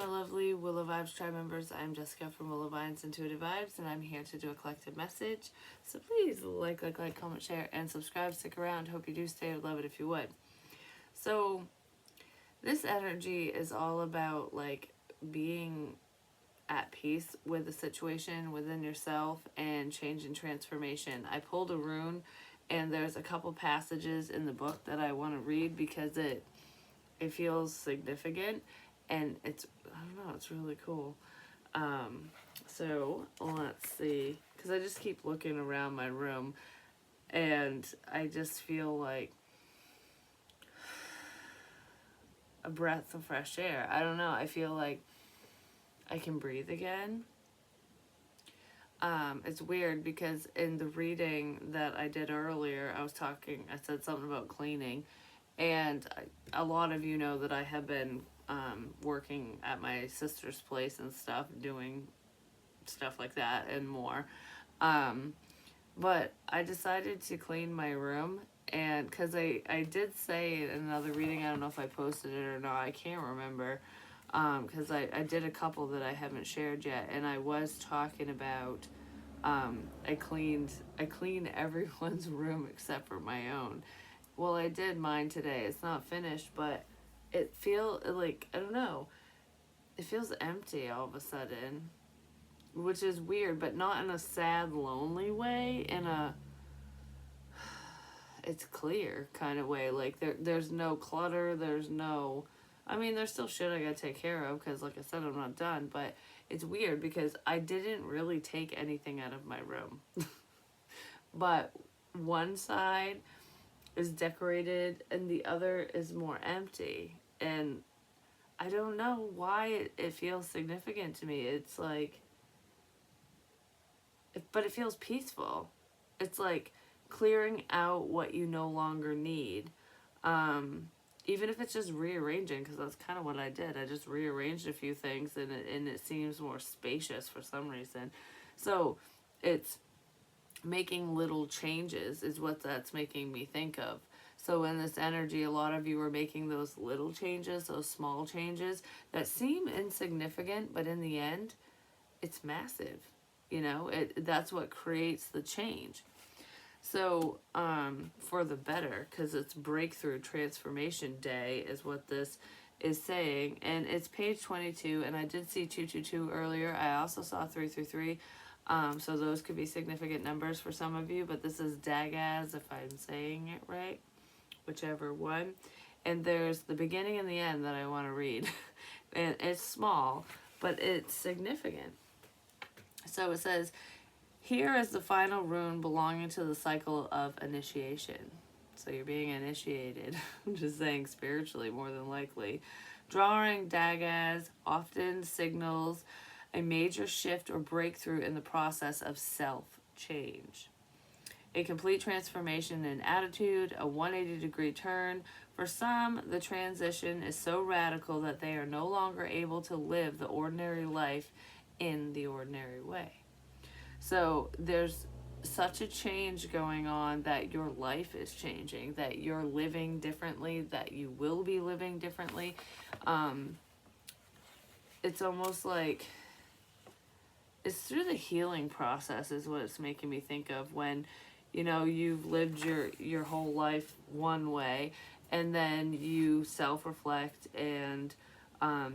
my lovely Willow Vibes tribe members. I'm Jessica from Willow Vines Intuitive Vibes, and I'm here to do a collective message. So please like, comment, share, and subscribe. Stick around. Hope you do stay. I'd love it if you would. So this energy is all about like being at peace with the situation within yourself and change and transformation. I pulled a rune, and there's a couple passages in the book that I want to read because it feels significant, and it's, I don't know, it's really cool. So let's see, because I just keep looking around my room and I just feel like a breath of fresh air. I don't know, I feel like I can breathe again. It's weird because in the reading that I did earlier, I said something about cleaning, and a lot of you know that I have been working at my sister's place and stuff, doing stuff like that and more. But I decided to clean my room, and because I did say in another reading, I don't know if I posted it or not, I can't remember, because I did a couple that I haven't shared yet, and I was talking about I cleaned everyone's room except for my own. Well, I did mine today. It's not finished, but it feels like, I don't know, it feels empty all of a sudden, which is weird, but not in a sad, lonely way, in a it's clear kind of way. Like there's no clutter, there's no, I mean, there's still shit I gotta take care of because, like I said, I'm not done, but it's weird because I didn't really take anything out of my room. But one side is decorated and the other is more empty. And I don't know why it feels significant to me. It's like, but it feels peaceful. It's like clearing out what you no longer need. Even if it's just rearranging, because that's kind of what I did. I just rearranged a few things, and it seems more spacious for some reason. So it's making little changes is what that's making me think of. So in this energy, a lot of you are making those little changes, those small changes that seem insignificant, but in the end, it's massive. You know, that's what creates the change. So, for the better, because it's Breakthrough Transformation Day is what this is saying. And it's page 22, and I did see 222 earlier. I also saw 333. So those could be significant numbers for some of you, but this is Dagaz, if I'm saying it right, whichever one. And there's the beginning and the end that I want to read. And it's small, but it's significant. So it says, here is the final rune belonging to the cycle of initiation. So you're being initiated. I'm just saying spiritually, more than likely. Drawing Dagaz often signals a major shift or breakthrough in the process of self-change. A complete transformation in attitude, a 180-degree turn. For some, the transition is so radical that they are no longer able to live the ordinary life in the ordinary way. So there's such a change going on that your life is changing, that you're living differently, that you will be living differently. It's almost like it's through the healing process is what it's making me think of, when, you know, you've lived your whole life one way, and then you self-reflect, and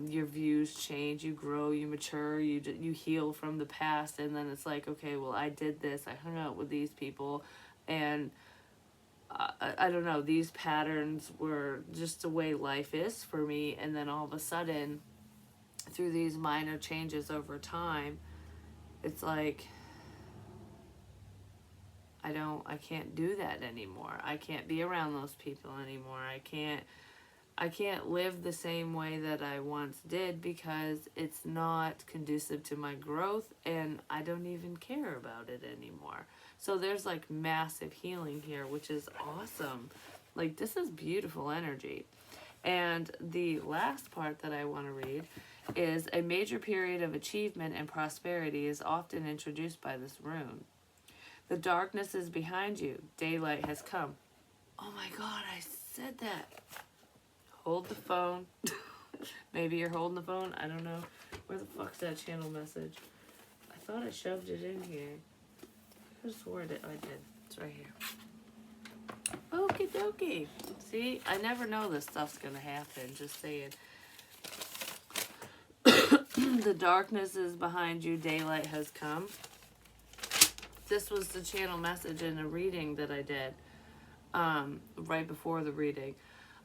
your views change, you grow, you mature, you heal from the past, and then it's like, okay, well, I did this, I hung out with these people, and I don't know, these patterns were just the way life is for me, and then all of a sudden, through these minor changes over time, it's like, I can't do that anymore. I can't be around those people anymore. I can't live the same way that I once did because it's not conducive to my growth, and I don't even care about it anymore. So there's like massive healing here, which is awesome. Like, this is beautiful energy. And the last part that I want to read is a major period of achievement and prosperity is often introduced by this rune. The darkness is behind you. Daylight has come. Oh my God, I said that. Hold the phone. Maybe you're holding the phone. I don't know. Where the fuck's that channel message? I thought I shoved it in here. I swore I did. It's right here. Okie dokie. See, I never know this stuff's gonna happen. Just saying. The darkness is behind you. Daylight has come. This was the channel message in a reading that I did. Right before the reading.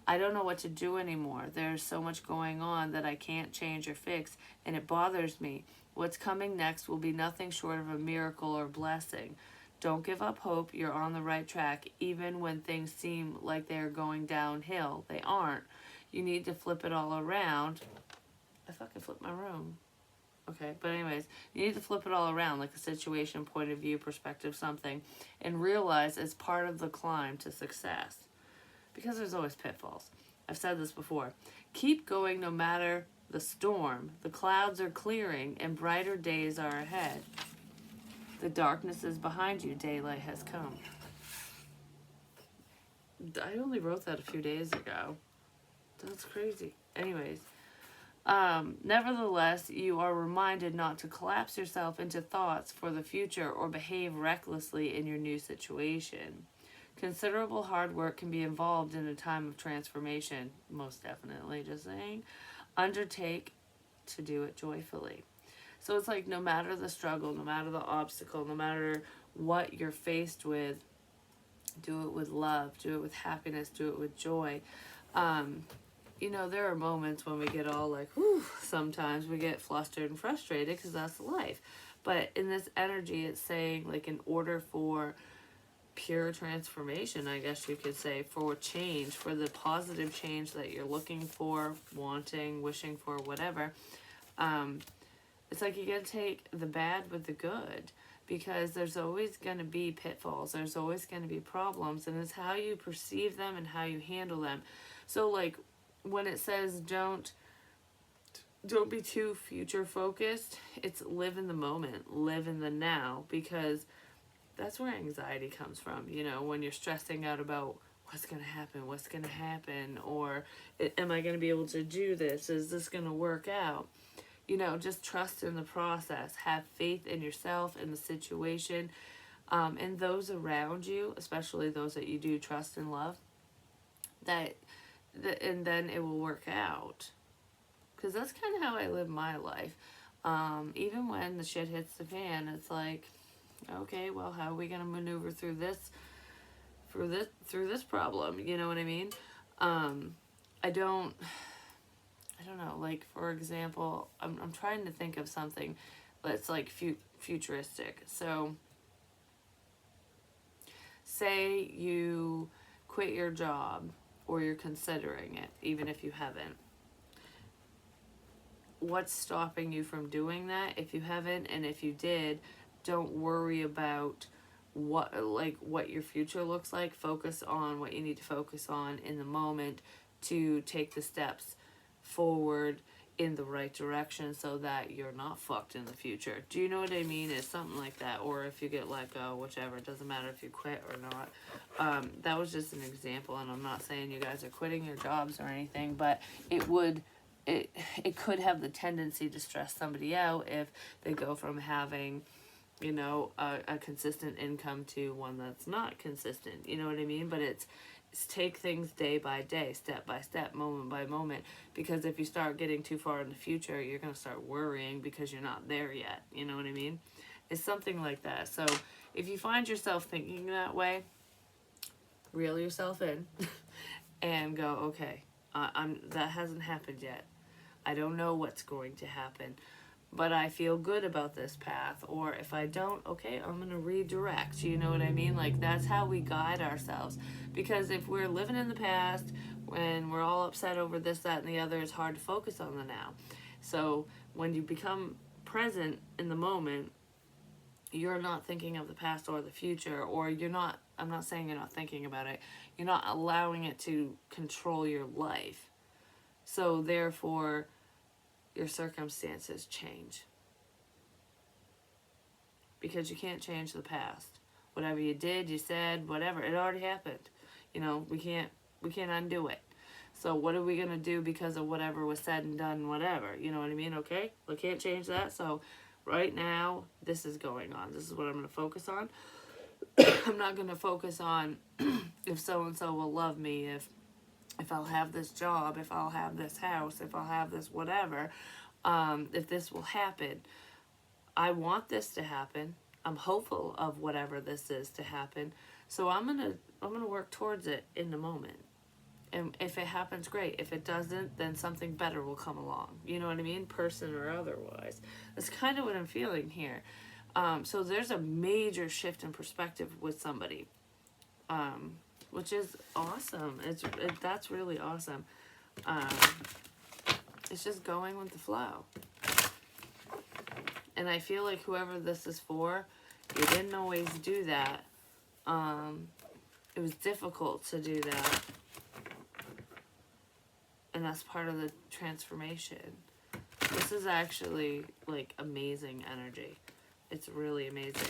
I don't know what to do anymore. There's so much going on that I can't change or fix, and it bothers me. What's coming next will be nothing short of a miracle or blessing. Don't give up hope. You're on the right track, even when things seem like they're going downhill. They aren't. You need to flip it all around. I fucking flipped my room. Okay, but anyways, you need to flip it all around, like a situation, point of view, perspective, something, and realize it's part of the climb to success. Because there's always pitfalls. I've said this before. Keep going no matter the storm. The clouds are clearing and brighter days are ahead. The darkness is behind you. Daylight has come. I only wrote that a few days ago. That's crazy. Anyways. Nevertheless, you are reminded not to collapse yourself into thoughts for the future or behave recklessly in your new situation. Considerable hard work can be involved in a time of transformation. Most definitely, just saying. Undertake to do it joyfully. So it's like no matter the struggle, no matter the obstacle, no matter what you're faced with, do it with love, do it with happiness, do it with joy. You know, there are moments when we get all like, whew, sometimes we get flustered and frustrated because that's life. But in this energy, it's saying, like, in order for pure transformation, I guess you could say, for change, for the positive change that you're looking for, wanting, wishing for, whatever, it's like you gotta take the bad with the good. Because there's always going to be pitfalls. There's always going to be problems. And it's how you perceive them and how you handle them. So, like, when it says don't be too future focused, it's live in the moment, live in the now, because that's where anxiety comes from. You know, when you're stressing out about what's going to happen, or am I going to be able to do this? Is this going to work out? You know, just trust in the process, have faith in yourself, in the situation, and those around you, especially those that you do trust and love, and then it will work out. Because that's kind of how I live my life. Even when the shit hits the fan, it's like, okay, well, how are we going to maneuver through this problem? You know what I mean? I don't know, like, for example, I'm trying to think of something that's, like, futuristic. So, say you quit your job, or you're considering it, even if you haven't. What's stopping you from doing that? If you haven't, and if you did, don't worry about what your future looks like. Focus on what you need to focus on in the moment to take the steps forward in the right direction so that you're not fucked in the future. Do you know what I mean? It's something like that. Or if you get let go, whichever. It doesn't matter if you quit or not. That was just an example, and I'm not saying you guys are quitting your jobs or anything, but it could have the tendency to stress somebody out if they go from having, you know, a consistent income to one that's not consistent. You know what I mean? But it's take things day by day, step by step, moment by moment. Because if you start getting too far in the future, you're going to start worrying because you're not there yet. You know what I mean? It's something like that. So if you find yourself thinking that way, reel yourself in and go, okay, that hasn't happened yet. I don't know what's going to happen, but I feel good about this path. Or if I don't, okay, I'm going to redirect. You know what I mean? Like, that's how we guide ourselves. Because if we're living in the past, when we're all upset over this, that, and the other, it's hard to focus on the now. So when you become present in the moment, you're not thinking of the past or the future, or I'm not saying you're not thinking about it, you're not allowing it to control your life. So therefore, your circumstances change. Because you can't change the past. Whatever you did, you said, whatever, it already happened. You know, we can't undo it. So what are we going to do because of whatever was said and done, whatever? You know what I mean? Okay? I can't change that. So right now, this is going on. This is what I'm going to focus on. I'm not going to focus on if so-and-so will love me, if I'll have this job, if I'll have this house, if I'll have this whatever, if this will happen. I want this to happen. I'm hopeful of whatever this is to happen. So I'm gonna work towards it in the moment. And if it happens, great. If it doesn't, then something better will come along. You know what I mean? Person or otherwise. That's kind of what I'm feeling here. So there's a major shift in perspective with somebody, which is awesome. That's really awesome. Um, it's just going with the flow. And I feel like whoever this is for, you didn't always do that. It was difficult to do that. And that's part of the transformation. This is actually, like, amazing energy. It's really amazing.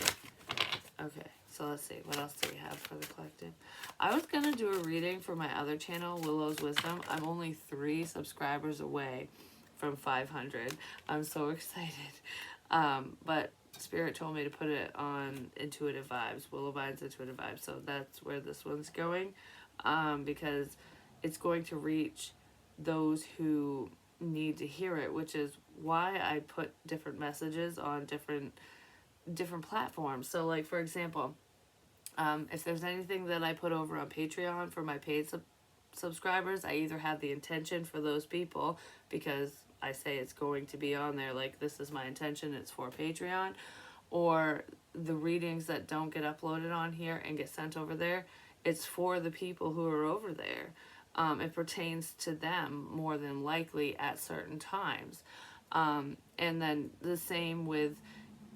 Okay, so let's see. What else do we have for the collective? I was going to do a reading for my other channel, Willow's Wisdom. I'm only 3 subscribers away from 500. I'm so excited. But Spirit told me to put it on Intuitive Vibes, Willow Vine's Intuitive Vibes. So that's where this one's going, because it's going to reach those who need to hear it, which is why I put different messages on different platforms. So, like, for example, if there's anything that I put over on Patreon for my paid subscribers, I either have the intention for those people, because I say it's going to be on there, like, this is my intention, it's for Patreon, or the readings that don't get uploaded on here and get sent over there, it's for the people who are over there. It pertains to them more than likely at certain times. And then the same with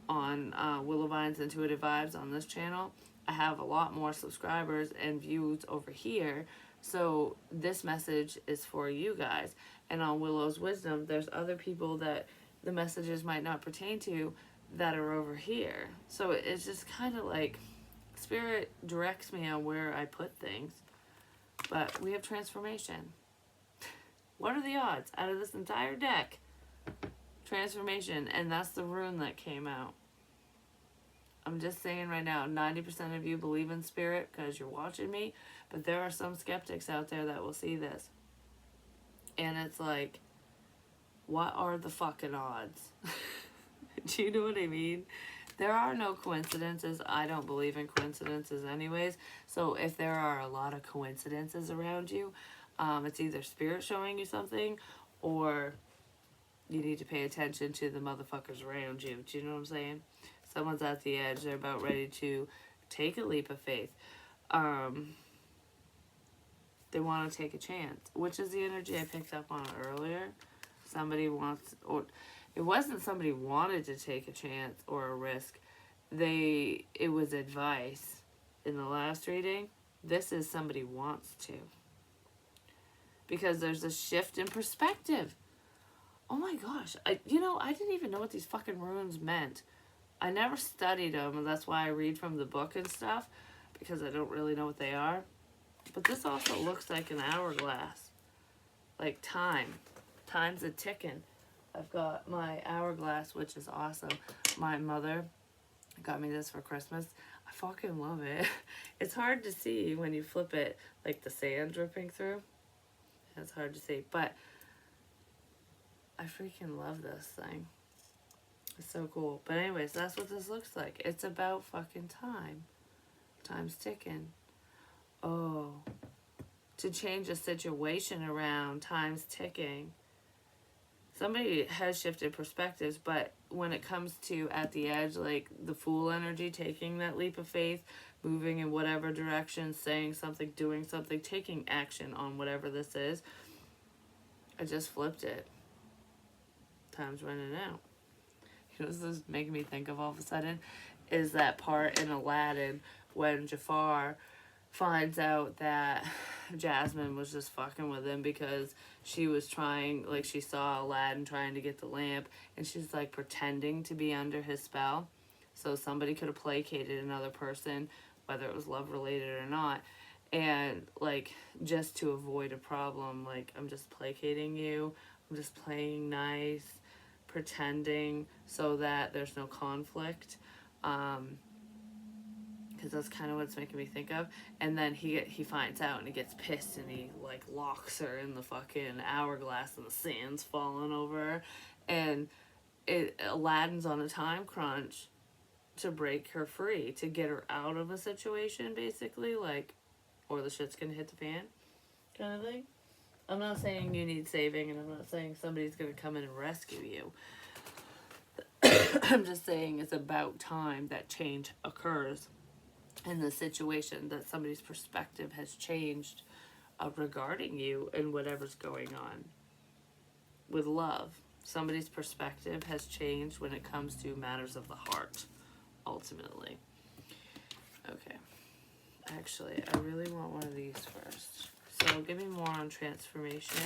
on Willow Vine's Intuitive Vibes on this channel. I have a lot more subscribers and views over here. So this message is for you guys. And on Willow's Wisdom, there's other people that the messages might not pertain to that are over here. So it's just kind of like Spirit directs me on where I put things. But we have transformation. What are the odds out of this entire deck? Transformation, and that's the rune that came out. I'm just saying right now, 90% of you believe in Spirit because you're watching me, but there are some skeptics out there that will see this. And it's like, what are the fucking odds? Do you know what I mean? There are no coincidences. I don't believe in coincidences anyways. So if there are a lot of coincidences around you, it's either Spirit showing you something, or you need to pay attention to the motherfuckers around you. Do you know what I'm saying? Someone's at the edge. They're about ready to take a leap of faith. They want to take a chance, which is the energy I picked up on earlier. Somebody wants, or it wasn't somebody wanted to take a chance or a risk. It was advice in the last reading. This is somebody wants to. Because there's a shift in perspective. Oh my gosh. I didn't even know what these fucking runes meant. I never studied them, and that's why I read from the book and stuff, because I don't really know what they are. But this also looks like an hourglass. Like time. Time's a ticking. I've got my hourglass, which is awesome. My mother got me this for Christmas. I fucking love it. It's hard to see when you flip it, like the sand dripping through. It's hard to see, but I freaking love this thing. It's so cool. But anyways, that's what this looks like. It's about fucking time. Time's ticking. Oh. To change a situation around, time's ticking. Somebody has shifted perspectives, but when it comes to at the edge, like the Fool energy, taking that leap of faith, moving in whatever direction, saying something, doing something, taking action on whatever this is, I just flipped it. Time's running out. You know, this is making me think of all of a sudden is that part in Aladdin when Jafar finds out that Jasmine was just fucking with him because she was trying, like, she saw Aladdin trying to get the lamp, and she's like pretending to be under his spell. So somebody could have placated another person, whether it was love related or not. and like just to avoid a problem, like I'm just placating you, I'm just playing nice, pretending so that there's no conflict, because that's kind of what it's making me think of. And then he finds out and he gets pissed and he like locks her in the fucking hourglass and the sand's falling over her. And Aladdin's on a time crunch to break her free, to get her out of a situation, basically, like, or the shit's gonna hit the fan, kind of thing. I'm not saying you need saving, and I'm not saying somebody's gonna come in and rescue you. I'm just saying it's about time that change occurs in the situation, that somebody's perspective has changed regarding you and whatever's going on with love. Somebody's perspective has changed when it comes to matters of the heart, ultimately. Okay. Actually, I really want one of these first. So give me more on transformation.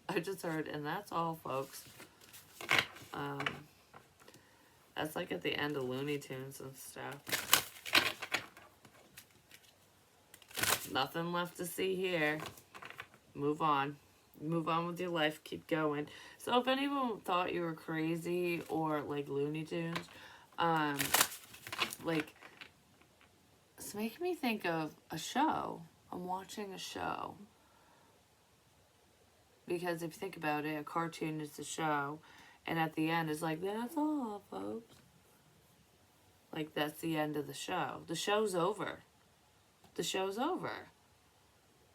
I just heard, and that's all, folks. That's like at the end of Looney Tunes and stuff. Nothing left to see here. Move on. Move on with your life. Keep going. So if anyone thought you were crazy or like Looney Tunes, like, it's making me think of a show. I'm watching a show. Because if you think about it, a cartoon is a show. And at the end, it's like, that's all, folks. Like, that's the end of the show. The show's over. The show's over.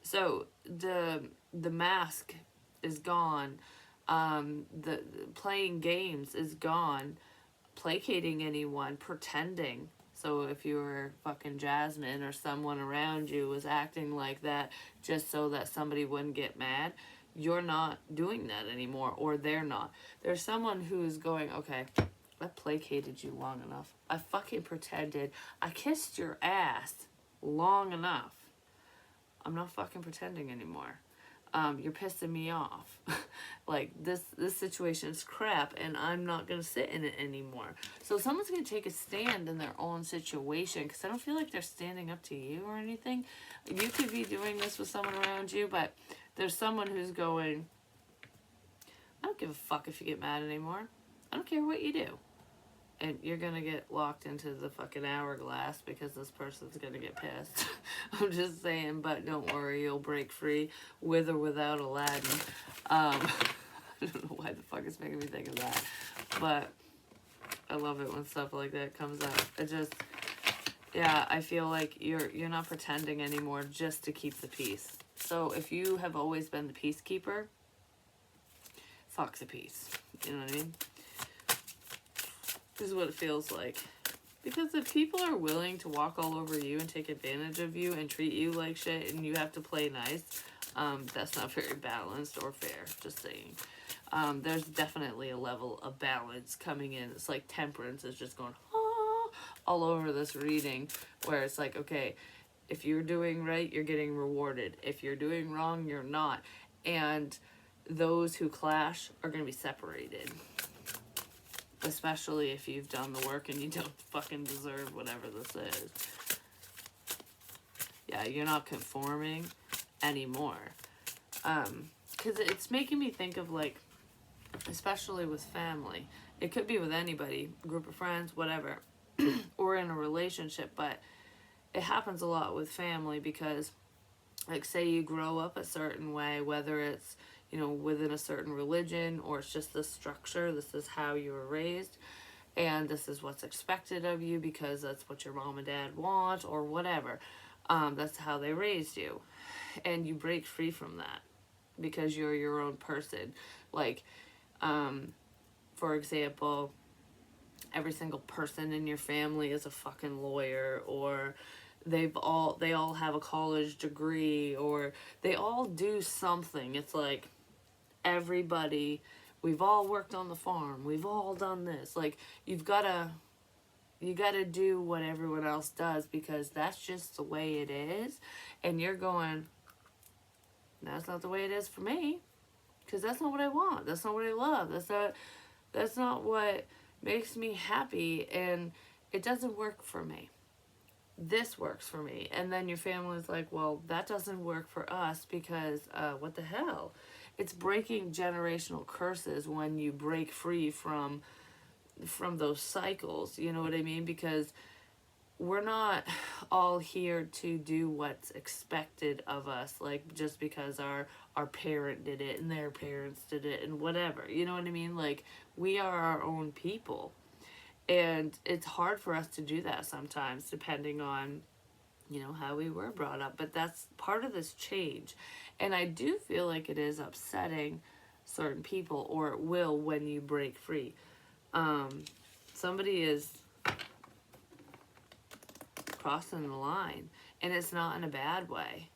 So, the mask is gone. The playing games is gone. Placating anyone, pretending. So if you were fucking Jasmine or someone around you was acting like that just so that somebody wouldn't get mad, you're not doing that anymore, or they're not. There's someone who's going, okay, I placated you long enough. I fucking pretended. I kissed your ass long enough. I'm not fucking pretending anymore. You're pissing me off. Like, this situation is crap, and I'm not going to sit in it anymore. So someone's going to take a stand in their own situation, because I don't feel like they're standing up to you or anything. You could be doing this with someone around you, but there's someone who's going, I don't give a fuck if you get mad anymore. I don't care what you do. And you're going to get locked into the fucking hourglass because this person's going to get pissed. I'm just saying, but don't worry, you'll break free with or without Aladdin. I don't know why the fuck it's making me think of that. But I love it when stuff like that comes up. It just, yeah, I feel like you're not pretending anymore just to keep the peace. So if you have always been the peacekeeper, fuck the peace. You know what I mean? This is what it feels like. Because if people are willing to walk all over you and take advantage of you and treat you like shit and you have to play nice, that's not very balanced or fair, just saying. There's definitely a level of balance coming in. It's like temperance is just going all over this reading, where it's like, okay, if you're doing right, you're getting rewarded. If you're doing wrong, you're not. And those who clash are going to be separated. Especially if you've done the work and you don't fucking deserve whatever this is. Yeah, you're not conforming anymore. Because it's making me think of, like, especially with family. It could be with anybody, group of friends, whatever. Or in a relationship, but it happens a lot with family because, like, say you grow up a certain way, whether it's, you know, within a certain religion, or it's just the structure, this is how you were raised, and this is what's expected of you because that's what your mom and dad want, or whatever. That's how they raised you. And you break free from that because you're your own person. Like, for example, every single person in your family is a fucking lawyer, or they all have a college degree, or they all do something. It's like, everybody, we've all worked on the farm, we've all done this. Like, you gotta do what everyone else does because that's just the way it is. And you're going, that's not the way it is for me, because that's not what I want, that's not what I love, that's not what makes me happy, and it doesn't work for me. this works for me. And then your family's like, well, that doesn't work for us because what the hell? It's breaking generational curses when you break free from those cycles, you know what I mean? Because we're not all here to do what's expected of us, like just because our parent did it and their parents did it and whatever, you know what I mean? Like, we are our own people, and it's hard for us to do that sometimes, depending on, you know, how we were brought up. But that's part of this change, and I do feel like it is upsetting certain people, or it will when you break free. Somebody is crossing the line, and it's not in a bad way.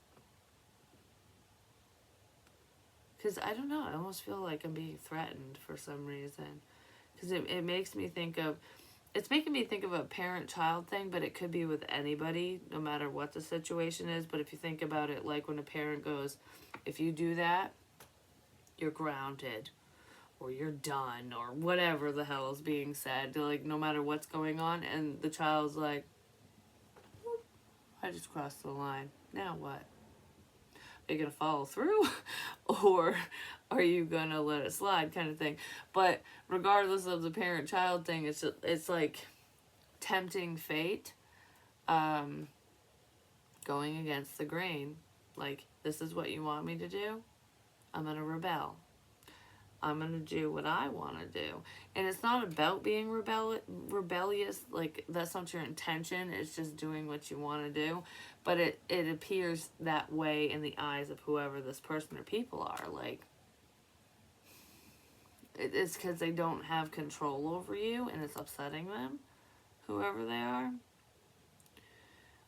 Because I don't know, I almost feel like I'm being threatened for some reason. Because it makes me think of, it's making me think of a parent-child thing, but it could be with anybody, no matter what the situation is. But if you think about it, like when a parent goes, if you do that, you're grounded, or you're done, or whatever the hell is being said, like no matter what's going on, and the child's like, I just crossed the line. Now what? Are you going to follow through? Or are you going to let it slide, kind of thing? But regardless of the parent-child thing, it's like tempting fate, going against the grain. Like, this is what you want me to do? I'm going to rebel. I'm going to do what I want to do. And it's not about being rebellious. Like, that's not your intention. It's just doing what you want to do. But it appears that way in the eyes of whoever this person or people are. Like, it's because they don't have control over you, and it's upsetting them, whoever they are.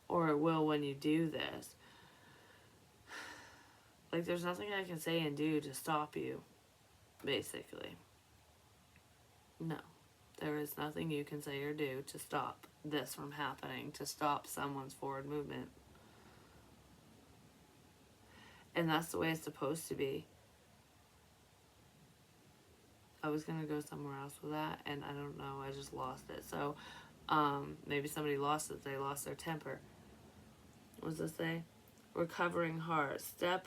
Or it will when you do this. Like, there's nothing I can say and do to stop you. Basically. No. There is nothing you can say or do to stop this from happening, to stop someone's forward movement. And that's the way it's supposed to be. I was going to go somewhere else with that, and I don't know, I just lost it. So, maybe somebody lost it, they lost their temper. What does it say? Recovering heart. Step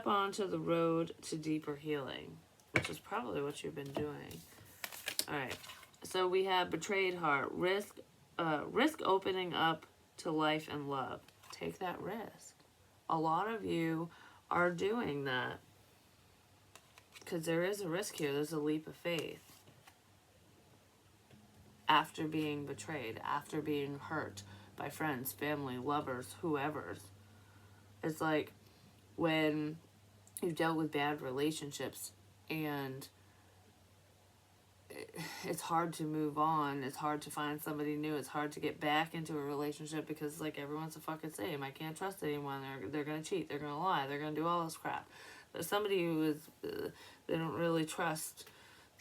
onto the road to deeper healing, which is probably what you've been doing. All right. So we have betrayed heart. Risk opening up to life and love. Take that risk. A lot of you are doing that because there is a risk here. There's a leap of faith. After being betrayed, after being hurt by friends, family, lovers, whoever's. It's like when you've dealt with bad relationships and it's hard to move on. It's hard to find somebody new. It's hard to get back into a relationship because, like, everyone's the fucking same. I can't trust anyone. They're going to cheat. They're going to lie. They're going to do all this crap. There's somebody who is, they don't really trust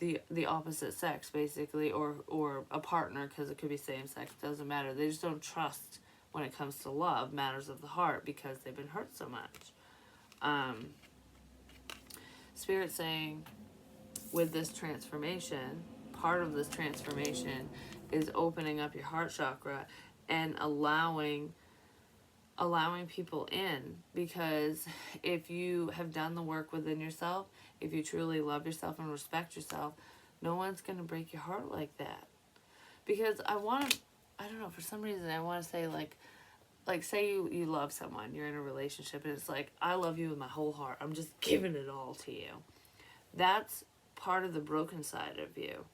the opposite sex, basically, or a partner, because it could be same sex. It doesn't matter. They just don't trust when it comes to love, matters of the heart, because they've been hurt so much. Spirit saying, with this transformation, part of this transformation is opening up your heart chakra and allowing people in, because if you have done the work within yourself, if you truly love yourself and respect yourself, no one's going to break your heart like that. Because I don't know, for some reason I want to say, like say you love someone, you're in a relationship, and it's like, I love you with my whole heart, I'm just giving it all to you. That's part of the broken side of you,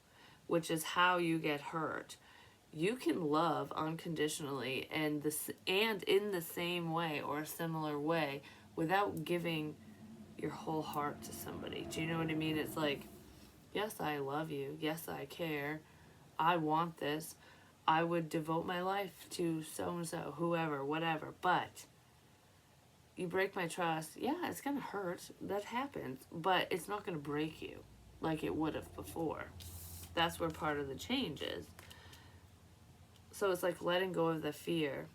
which is how you get hurt. You can love unconditionally and in the same way or a similar way without giving your whole heart to somebody. Do you know what I mean? It's like, yes, I love you. Yes, I care. I want this. I would devote my life to so-and-so, whoever, whatever. But you break my trust. Yeah, it's going to hurt. That happens. But it's not going to break you like it would have before. That's where part of the change is. So it's like letting go of the fear.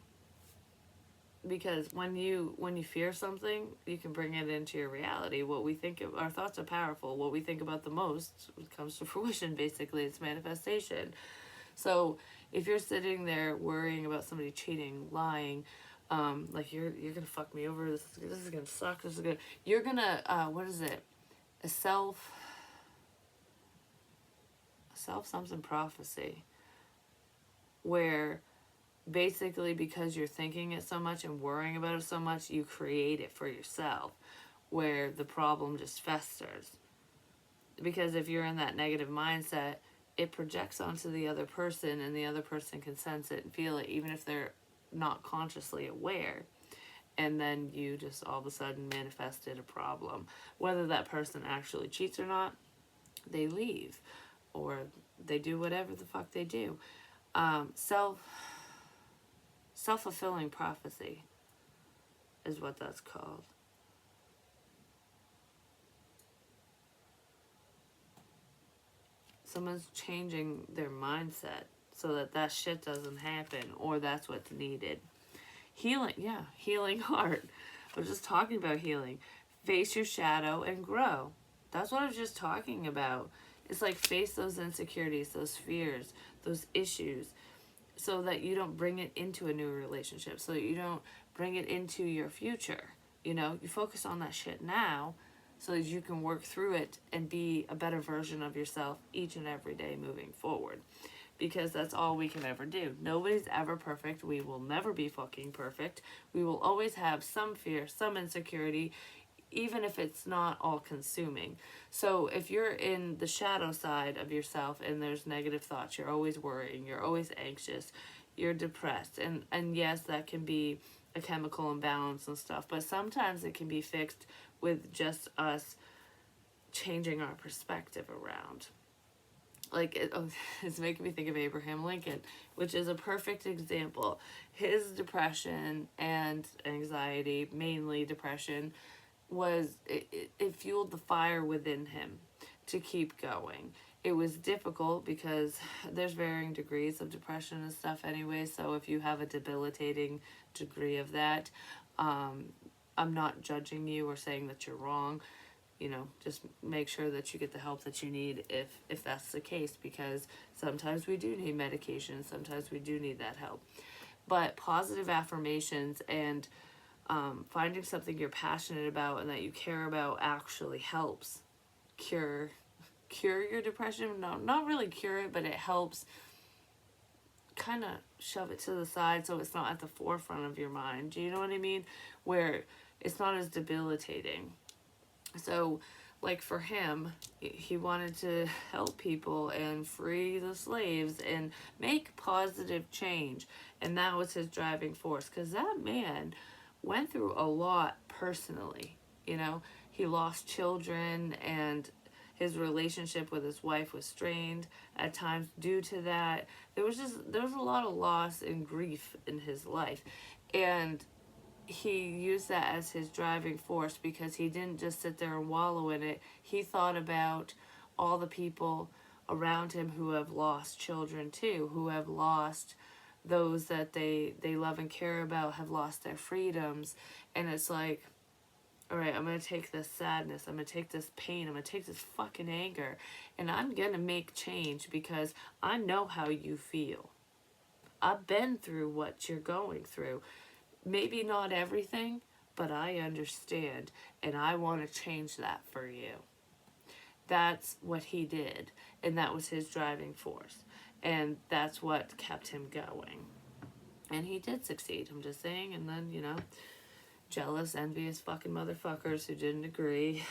Because when you fear something, you can bring it into your reality. What we think of, our thoughts are powerful. What we think about the most comes to fruition, basically. It's manifestation. So if you're sitting there worrying about somebody cheating, lying, like you're gonna fuck me over. This is gonna suck. This is gonna. You're gonna what is it? A self something prophecy, where basically because you're thinking it so much and worrying about it so much, you create it for yourself, where the problem just festers. Because if you're in that negative mindset, it projects onto the other person, and the other person can sense it and feel it, even if they're not consciously aware. And then you just all of a sudden manifested a problem. Whether that person actually cheats or not, they leave, or they do whatever the fuck they do. Self-fulfilling prophecy is what that's called. Someone's changing their mindset so that that shit doesn't happen, or that's what's needed. Healing, yeah, healing heart. I was just talking about healing. Face your shadow and grow. That's what I was just talking about. It's like face those insecurities, those fears, those issues, so that you don't bring it into a new relationship, so that you don't bring it into your future. You know, you focus on that shit now so that you can work through it and be a better version of yourself each and every day moving forward. Because that's all we can ever do. Nobody's ever perfect. We will never be fucking perfect. We will always have some fear, some insecurity, even if it's not all consuming. So if you're in the shadow side of yourself and there's negative thoughts, you're always worrying, you're always anxious, you're depressed. And yes, that can be a chemical imbalance and stuff, but sometimes it can be fixed with just us changing our perspective around. It's making me think of Abraham Lincoln, which is a perfect example. His depression and anxiety, mainly depression, it fueled the fire within him to keep going. It was difficult because there's varying degrees of depression and stuff anyway, so if you have a debilitating degree of that, I'm not judging you or saying that you're wrong. You know, just make sure that you get the help that you need if that's the case, because sometimes we do need medication, sometimes we do need that help. But positive affirmations and finding something you're passionate about and that you care about actually helps cure your depression. No, not really cure it, but it helps kind of shove it to the side so it's not at the forefront of your mind. Do you know what I mean? Where it's not as debilitating. So, like for him, he wanted to help people and free the slaves and make positive change. And that was his driving force. Because that man went through a lot personally. You know, he lost children, and his relationship with his wife was strained at times due to that. There was a lot of loss and grief in his life. And he used that as his driving force, because he didn't just sit there and wallow in it. He thought about all the people around him who have lost children too, who have lost those that they love and care about, have lost their freedoms. And it's like, all right, I'm going to take this sadness, I'm going to take this pain, I'm going to take this fucking anger, and I'm going to make change because I know how you feel. I've been through what you're going through. Maybe not everything, but I understand, and I want to change that for you. That's what he did, and that was his driving force, and that's what kept him going. And he did succeed, I'm just saying. And then, you know, jealous, envious fucking motherfuckers who didn't agree,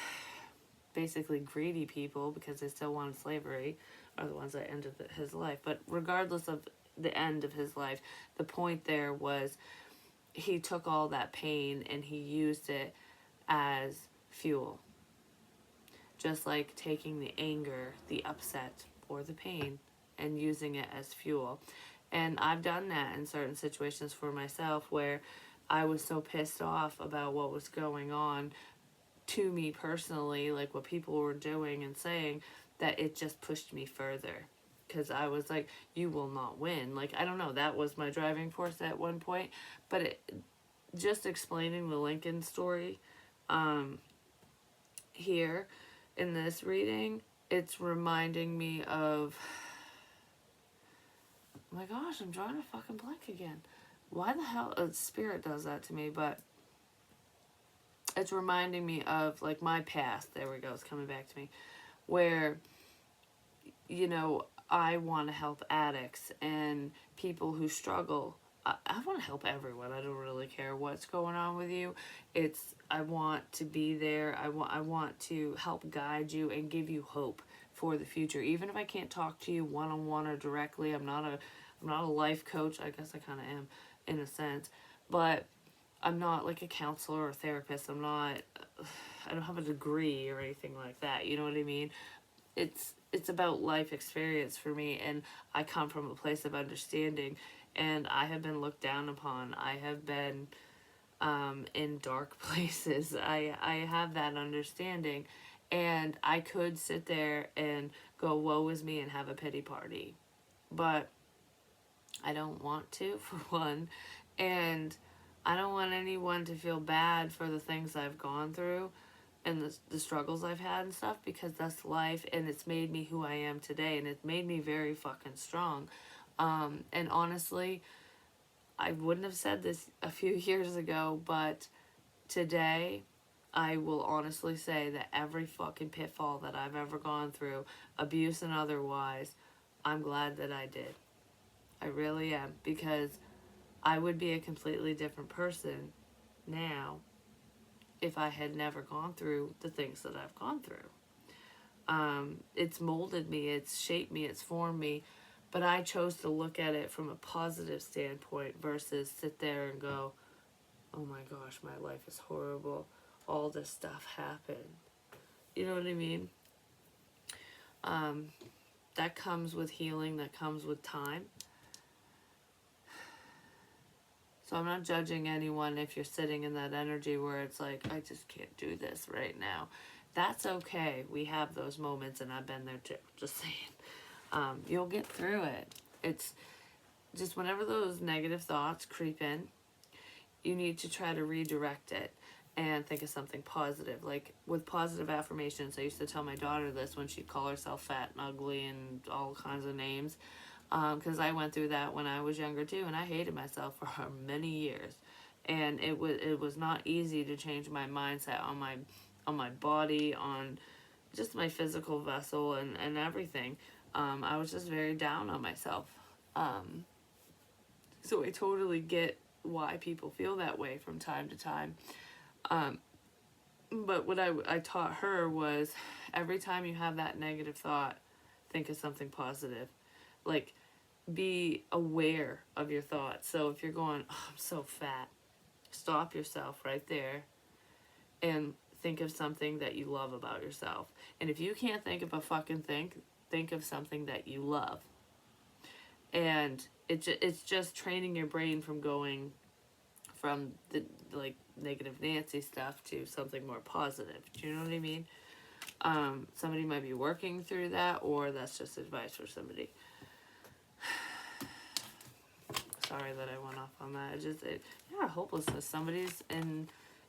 basically greedy people because they still wanted slavery, are the ones that ended his life. But regardless of the end of his life, the point there was he took all that pain and he used it as fuel. Just like taking the anger, the upset, or the pain and using it as fuel. And I've done that in certain situations for myself where I was so pissed off about what was going on to me personally, like what people were doing and saying, that it just pushed me further. Because I was like, you will not win. Like, I don't know, that was my driving force at one point. But just explaining the Lincoln story here in this reading, it's reminding me of Oh my gosh, I'm drawing a fucking blank again. Why the hell? Spirit does that to me, but it's reminding me of like my past. There we go. It's coming back to me, where I want to help addicts and people who struggle. I want to help everyone. I don't really care what's going on with you. I want to be there. I want to help guide you and give you hope for the future. Even if I can't talk to you one on one or directly, I'm not a life coach. I guess I kind of am in a sense, but I'm not like a counselor or a therapist. I don't have a degree or anything like that. You know what I mean? It's about life experience for me, and I come from a place of understanding, and I have been looked down upon. I have been in dark places. I have that understanding, and I could sit there and go woe is me and have a pity party, but I don't want to, for one, and I don't want anyone to feel bad for the things I've gone through and the struggles I've had and stuff, because that's life, and it's made me who I am today, and it's made me very fucking strong. And honestly, I wouldn't have said this a few years ago, but today I will honestly say that every fucking pitfall that I've ever gone through, abuse and otherwise, I'm glad that I did. I really am, because I would be a completely different person now if I had never gone through the things that I've gone through. It's molded me, it's shaped me, it's formed me, but I chose to look at it from a positive standpoint versus sit there and go, oh my gosh, my life is horrible. All this stuff happened. You know what I mean? Um, that comes with healing, that comes with time. So I'm not judging anyone if you're sitting in that energy where it's like, I just can't do this right now. That's okay. We have those moments, and I've been there too. Just saying. You'll get through it. It's just whenever those negative thoughts creep in, you need to try to redirect it and think of something positive. Like with positive affirmations, I used to tell my daughter this when she'd call herself fat and ugly and all kinds of names. Because I went through that when I was younger too, and I hated myself for many years, and it was not easy to change my mindset on my body, on just my physical vessel and everything. I was just very down on myself. Um, so I totally get why people feel that way from time to time. Um, but what I taught her was every time you have that negative thought, think of something positive. Like, be aware of your thoughts. So if you're going, oh, I'm so fat, stop yourself right there and think of something that you love about yourself. And if you can't think of a fucking thing, think of something that you love. And it's just training your brain from going from the like negative Nancy stuff to something more positive. Do you know what I mean? Somebody might be working through that, or that's just advice for somebody. Sorry that I went off on that. Hopelessness. Somebody's in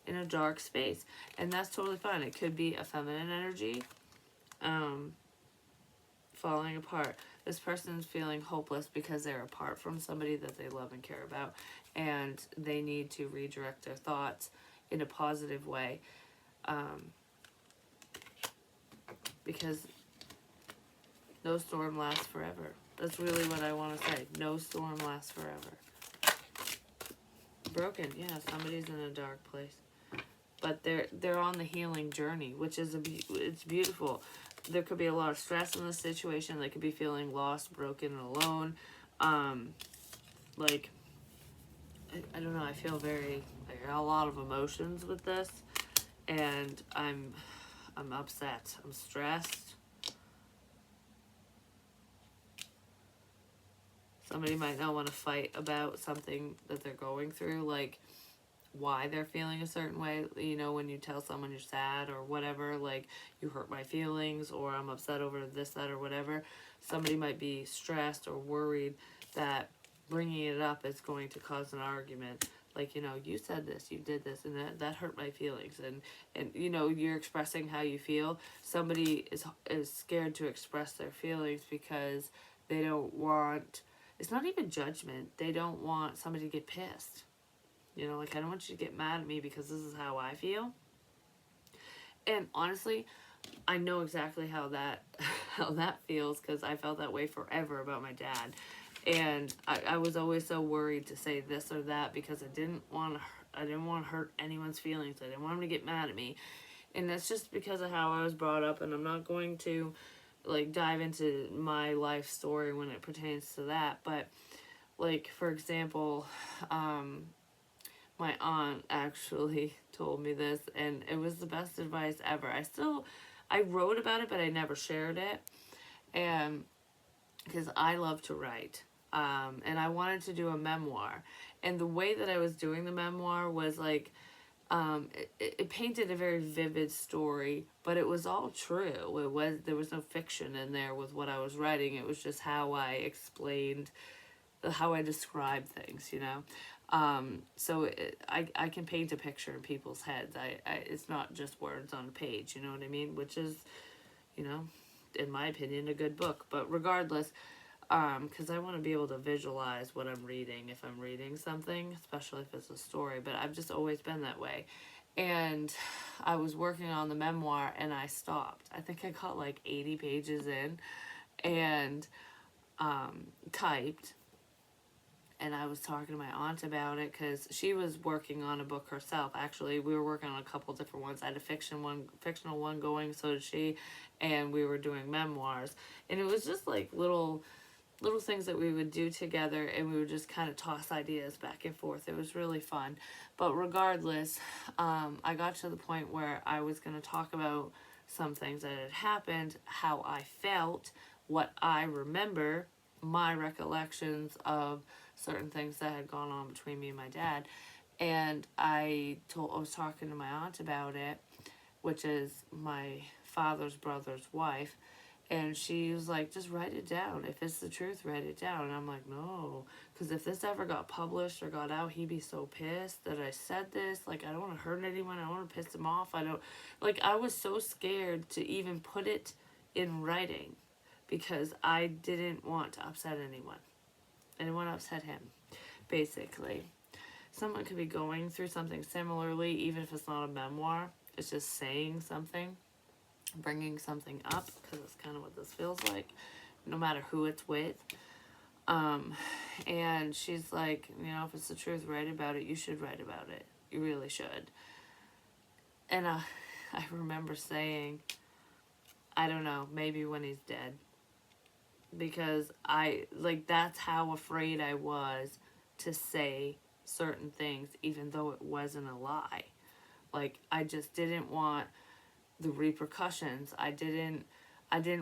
a dark space, and that's totally fine. It could be a feminine energy, falling apart. This person's feeling hopeless because they're apart from somebody that they love and care about, and they need to redirect their thoughts in a positive way, because no storm lasts forever. That's really what I want to say. No storm lasts forever. Broken, yeah, somebody's in a dark place, but they're on the healing journey, which is it's beautiful. There could be a lot of stress in the situation. They could be feeling lost, broken, and alone. Like I don't know. I feel I got a lot of emotions with this, and I'm upset. I'm stressed. Somebody might not want to fight about something that they're going through, like why they're feeling a certain way. When you tell someone you're sad or whatever, like, you hurt my feelings, or I'm upset over this, that, or whatever. Somebody might be stressed or worried that bringing it up is going to cause an argument. Like, you said this, you did this, and that hurt my feelings. And you're expressing how you feel. Somebody is scared to express their feelings because they don't want it's not even judgment. They don't want somebody to get pissed. You know, like, I don't want you to get mad at me because this is how I feel. And honestly, I know exactly how that how that feels, because I felt that way forever about my dad. And I was always so worried to say this or that because I didn't want to hurt anyone's feelings. I didn't want them to get mad at me. And that's just because of how I was brought up, and I'm not going to like dive into my life story when it pertains to that. But like, for example, my aunt actually told me this, and it was the best advice ever. I wrote about it, but I never shared it. And because I love to write. And I wanted to do a memoir. And the way that I was doing the memoir was like, it painted a very vivid story, but it was all true. There was no fiction in there with what I was writing. It was just how I explained, how I described things, you know. So I can paint a picture in people's heads. It's not just words on a page, you know what I mean? Which is, you know, in my opinion, a good book. But regardless, because I want to be able to visualize what I'm reading if I'm reading something, especially if it's a story. But I've just always been that way. And I was working on the memoir and I stopped. I think I got like 80 pages in and typed. And I was talking to my aunt about it because she was working on a book herself. Actually, we were working on a couple different ones. I had a fictional one going, so did she, and we were doing memoirs. And it was just like little things that we would do together, and we would just kind of toss ideas back and forth. It was really fun. But regardless, I got to the point where I was going to talk about some things that had happened, how I felt, what I remember, my recollections of certain things that had gone on between me and my dad. And I was talking to my aunt about it, which is my father's brother's wife. And she was like, just write it down. If it's the truth, write it down. And I'm like, no. Because if this ever got published or got out, he'd be so pissed that I said this. Like, I don't want to hurt anyone. I don't want to piss him off. I was so scared to even put it in writing because I didn't want to upset anyone. I didn't want to upset him, basically. Someone could be going through something similarly, even if it's not a memoir. It's just saying something, bringing something up, because it's kind of what this feels like, no matter who it's with. And she's like, you know, if it's the truth, write about it. You should write about it. You really should. And I remember saying, I don't know, maybe when he's dead. Because that's how afraid I was to say certain things, even though it wasn't a lie. Like, I just didn't want the repercussions. I didn't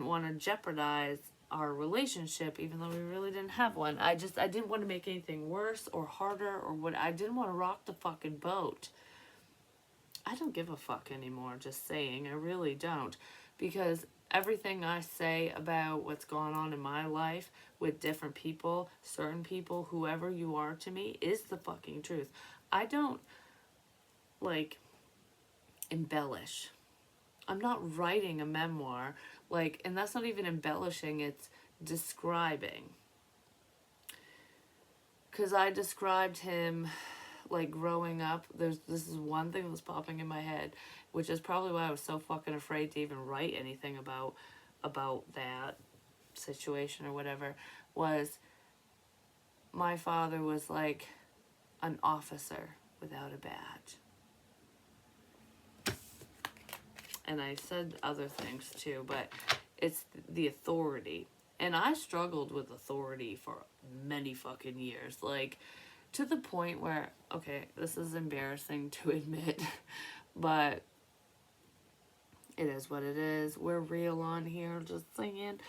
want to jeopardize our relationship, even though we really didn't have one. I didn't want to make anything worse or harder or what. I didn't want to rock the fucking boat. I don't give a fuck anymore, just saying. I really don't. Because everything I say about what's going on in my life with different people, certain people, whoever you are to me, is the fucking truth. I don't, like, embellish. I'm not writing a memoir, and that's not even embellishing, it's describing. Because I described him, like, growing up. This is one thing that's popping in my head, which is probably why I was so fucking afraid to even write anything about that situation or whatever, was my father was like an officer without a badge. And I said other things too, but it's the authority. And I struggled with authority for many fucking years. Like, to the point where, okay, this is embarrassing to admit, but it is what it is. We're real on here, just saying.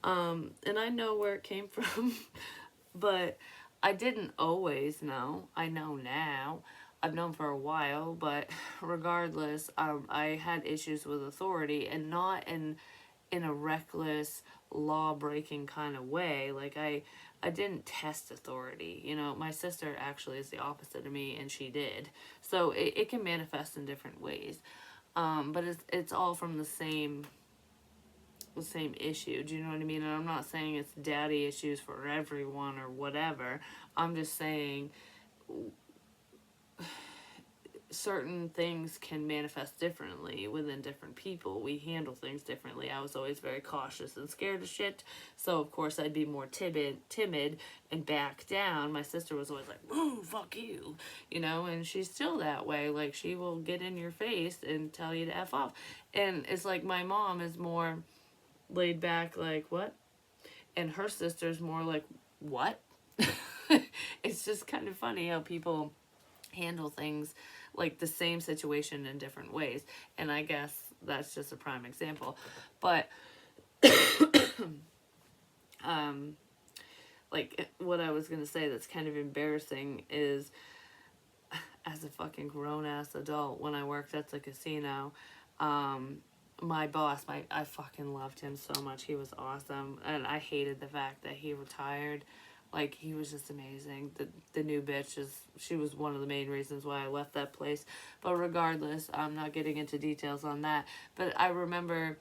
And I know where it came from, but I didn't always know. I know now. I've known for a while, but regardless, I had issues with authority, and not in a reckless, law-breaking kind of way. Like, I didn't test authority. You know, my sister actually is the opposite of me, and she did. So it can manifest in different ways. But it's all from the same the same issue. Do you know what I mean? And I'm not saying it's daddy issues for everyone or whatever. I'm just saying certain things can manifest differently within different people. We handle things differently. I was always very cautious and scared of shit, so of course I'd be more timid and back down. My sister was always like, "Woo, fuck you," and she's still that way. Like, she will get in your face and tell you to F off. And it's like my mom is more laid back, like, "What?" And her sister's more like, "What?" It's just kind of funny how people handle things, like the same situation, in different ways. And I guess that's just a prime example. But like, what I was gonna say that's kind of embarrassing is, as a fucking grown-ass adult, when I worked at the casino, my boss, I fucking loved him so much. He was awesome, and I hated the fact that he retired. Like, he was just amazing. The new bitch she was one of the main reasons why I left that place. But regardless, I'm not getting into details on that. But I remember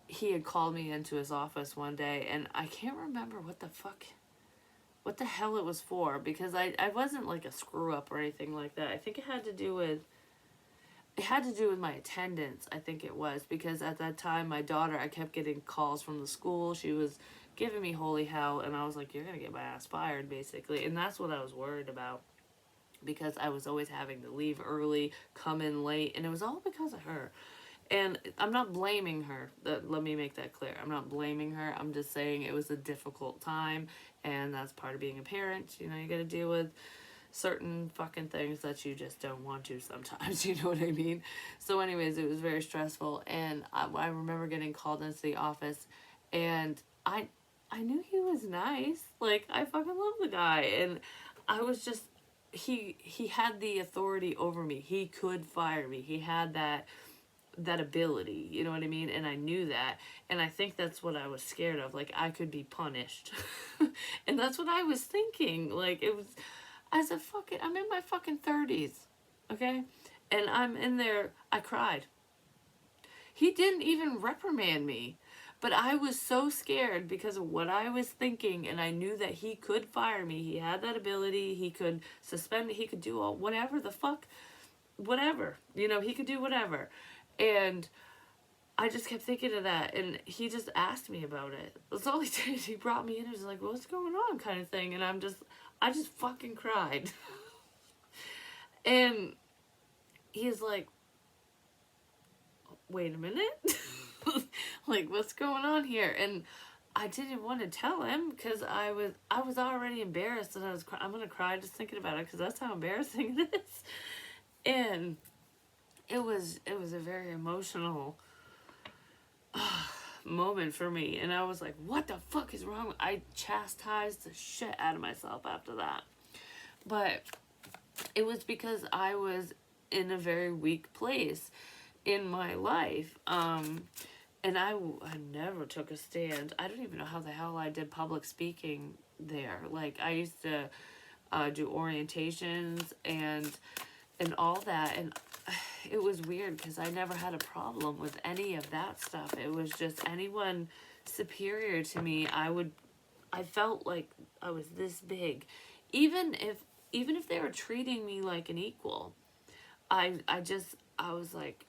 he had called me into his office one day, and I can't remember what the hell it was for, because I wasn't like a screw up or anything like that. I think it had to do with my attendance. I think it was, because at that time my daughter, I kept getting calls from the school. She was giving me holy hell, and I was like, "You're gonna get my ass fired," basically. And that's what I was worried about, because I was always having to leave early, come in late, and it was all because of her. And I'm not blaming her. Let me make that clear. I'm not blaming her. I'm just saying it was a difficult time, and that's part of being a parent. You gotta deal with certain fucking things that you just don't want to sometimes. You know what I mean? So anyways, it was very stressful, and I remember getting called into the office, and I knew he was nice. Like, I fucking love the guy, and I was just, he had the authority over me. He could fire me. He had that ability, you know what I mean? And I knew that, and I think that's what I was scared of. Like, I could be punished. And that's what I was thinking. Like, it was, I'm in my fucking 30s, okay? And I'm in there, I cried. He didn't even reprimand me. But I was so scared because of what I was thinking, and I knew that he could fire me. He had that ability. He could suspend me. He could do whatever the fuck, whatever. He could do whatever. And I just kept thinking of that, and he just asked me about it. That's all he did. He brought me in and was like, "What's going on?" kind of thing. And I just fucking cried. And he's like, "Wait a minute." Like, what's going on here? And I didn't want to tell him, because I was already embarrassed, and I'm gonna cry just thinking about it, because that's how embarrassing it is. And it was a very emotional moment for me, and I was like, "What the fuck is wrong?" I chastised the shit out of myself after that. But it was because I was in a very weak place in my life. And I never took a stand. I don't even know how the hell I did public speaking there. Like, I used to do orientations and all that, and it was weird, because I never had a problem with any of that stuff. It was just anyone superior to me, I felt like I was this big, even if they were treating me like an equal. I was like,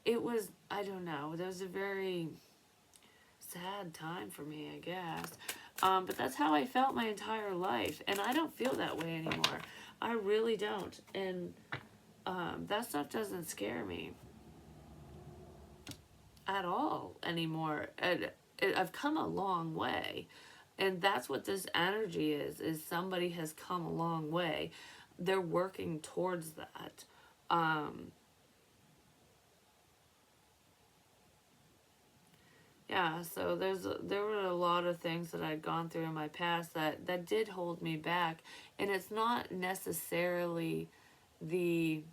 it was, I don't know, that was a very sad time for me, I guess. But that's how I felt my entire life, and I don't feel that way anymore. I really don't. And that stuff doesn't scare me at all anymore. And I've come a long way, and that's what this energy is somebody has come a long way. They're working towards that. Yeah, so there were a lot of things that I'd gone through in my past that did hold me back, and it's not necessarily the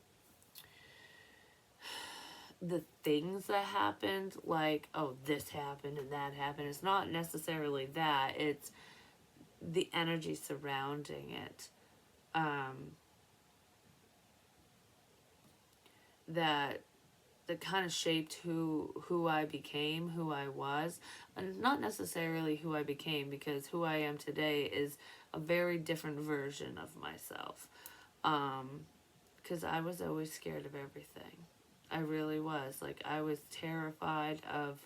things that happened, like, "Oh, this happened and that happened." It's not necessarily that. It's the energy surrounding it. That that kind of shaped who I became, who I was, and not necessarily who I became, because who I am today is a very different version of myself. Because I was always scared of everything. I really was. Like, I was terrified of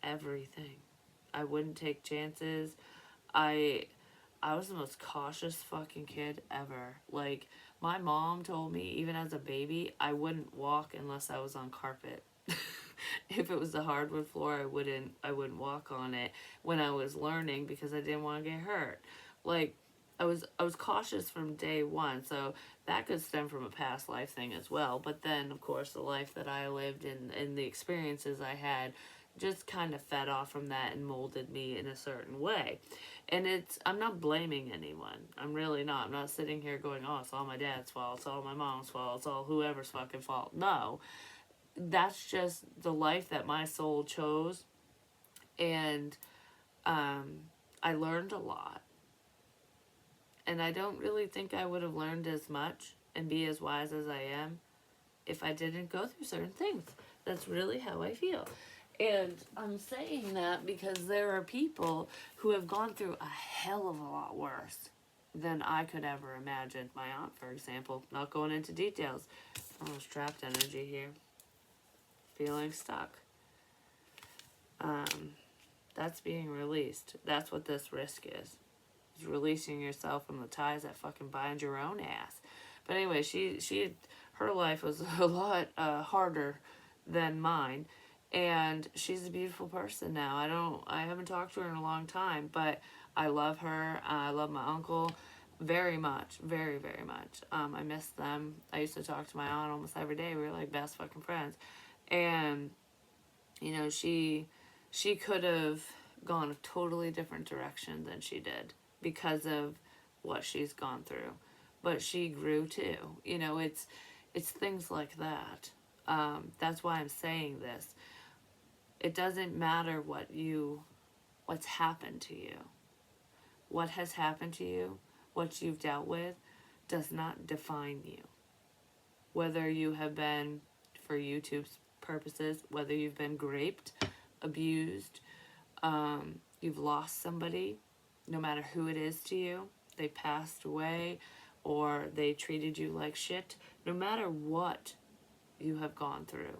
everything. I wouldn't take chances. I I was the most cautious fucking kid ever. Like, my mom told me, even as a baby, I wouldn't walk unless I was on carpet. If it was the hardwood floor, I wouldn't walk on it when I was learning, because I didn't want to get hurt. Like, I was cautious from day one, so that could stem from a past life thing as well. But then, of course, the life that I lived and the experiences I had just kind of fed off from that and molded me in a certain way. And I'm not blaming anyone. I'm really not. I'm not sitting here going, oh, it's all my dad's fault, it's all my mom's fault, it's all whoever's fucking fault. No. That's just the life that my soul chose. And I learned a lot. And I don't really think I would have learned as much and be as wise as I am if I didn't go through certain things. That's really how I feel. And I'm saying that because there are people who have gone through a hell of a lot worse than I could ever imagine. My aunt, for example, not going into details. Almost trapped energy here. Feeling stuck. That's being released. That's what this risk is. It's releasing yourself from the ties that fucking bind your own ass. But anyway, her life was a lot harder than mine, and she's a beautiful person now. I haven't talked to her in a long time, but I love her. I love my uncle very much, very, very much. I miss them. I used to talk to my aunt almost every day. We were like best fucking friends, and she could have gone a totally different direction than she did because of what she's gone through. But she grew too. It's things like that. That's why I'm saying this. It doesn't matter what's happened to you. What has happened to you, what you've dealt with, does not define you. Whether you have been, for YouTube's purposes, whether you've been raped, abused, you've lost somebody, no matter who it is to you, they passed away, or they treated you like shit, no matter what you have gone through,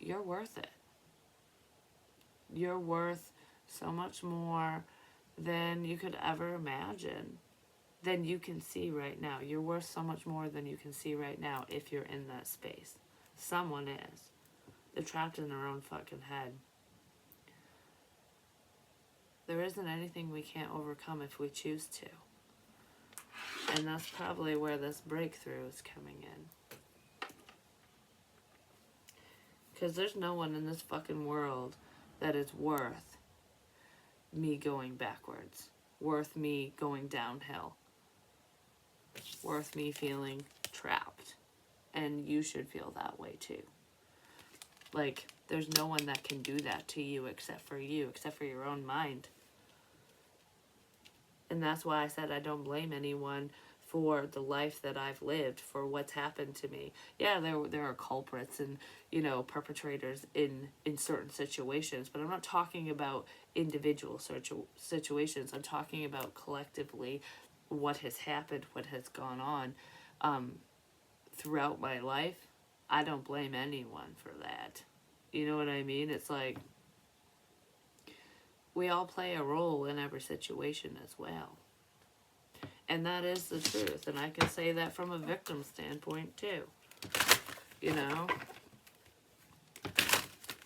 you're worth it. You're worth so much more than you could ever imagine, than you can see right now. You're worth so much more than you can see right now if you're in that space. Someone is. They're trapped in their own fucking head. There isn't anything we can't overcome if we choose to. And that's probably where this breakthrough is coming in. Because there's no one in this fucking world that is worth me going backwards. Worth me going downhill. Worth me feeling trapped. And you should feel that way too. Like, there's no one that can do that to you, except for your own mind. And that's why I said I don't blame anyone for the life that I've lived, for what's happened to me. Yeah, there are culprits and, perpetrators in certain situations, but I'm not talking about individual situations. I'm talking about collectively what has happened, what has gone on throughout my life. I don't blame anyone for that. You know what I mean? It's like, we all play a role in every situation as well. And that is the truth. And I can say that from a victim standpoint too.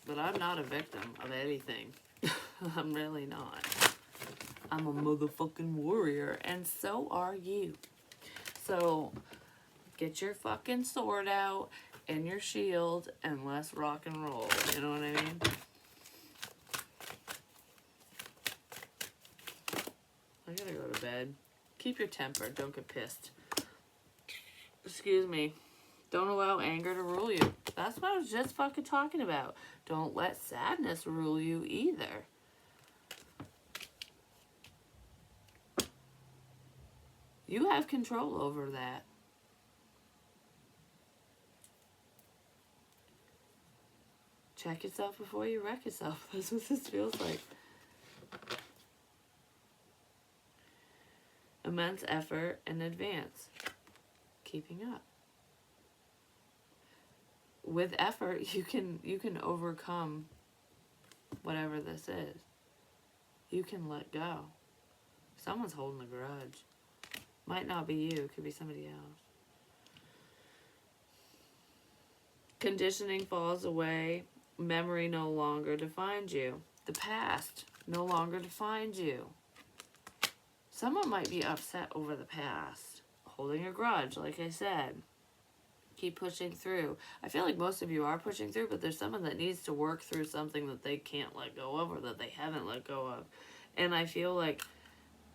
But I'm not a victim of anything. I'm really not. I'm a motherfucking warrior. And so are you. So, get your fucking sword out and your shield and let's rock and roll. You know what I mean? I gotta go to bed. Keep your temper. Don't get pissed. Excuse me. Don't allow anger to rule you. That's what I was just fucking talking about. Don't let sadness rule you either. You have control over that. Check yourself before you wreck yourself. That's what this feels like. Immense effort and advance. Keeping up. With effort, you can overcome whatever this is. You can let go. Someone's holding a grudge. Might not be you. It could be somebody else. Conditioning falls away. Memory no longer defines you. The past no longer defines you. Someone might be upset over the past. Holding a grudge, like I said. Keep pushing through. I feel like most of you are pushing through, but there's someone that needs to work through something that they can't let go of or that they haven't let go of. And I feel like,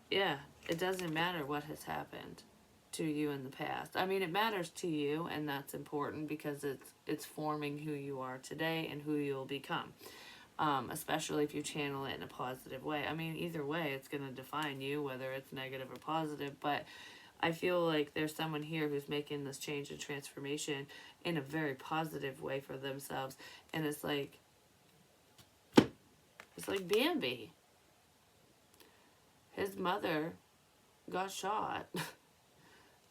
yeah, it doesn't matter what has happened to you in the past. I mean, it matters to you, and that's important because it's forming who you are today and who you'll become. Especially if you channel it in a positive way. I mean, either way, it's going to define you, whether it's negative or positive, but I feel like there's someone here who's making this change and transformation in a very positive way for themselves. And it's like Bambi. His mother got shot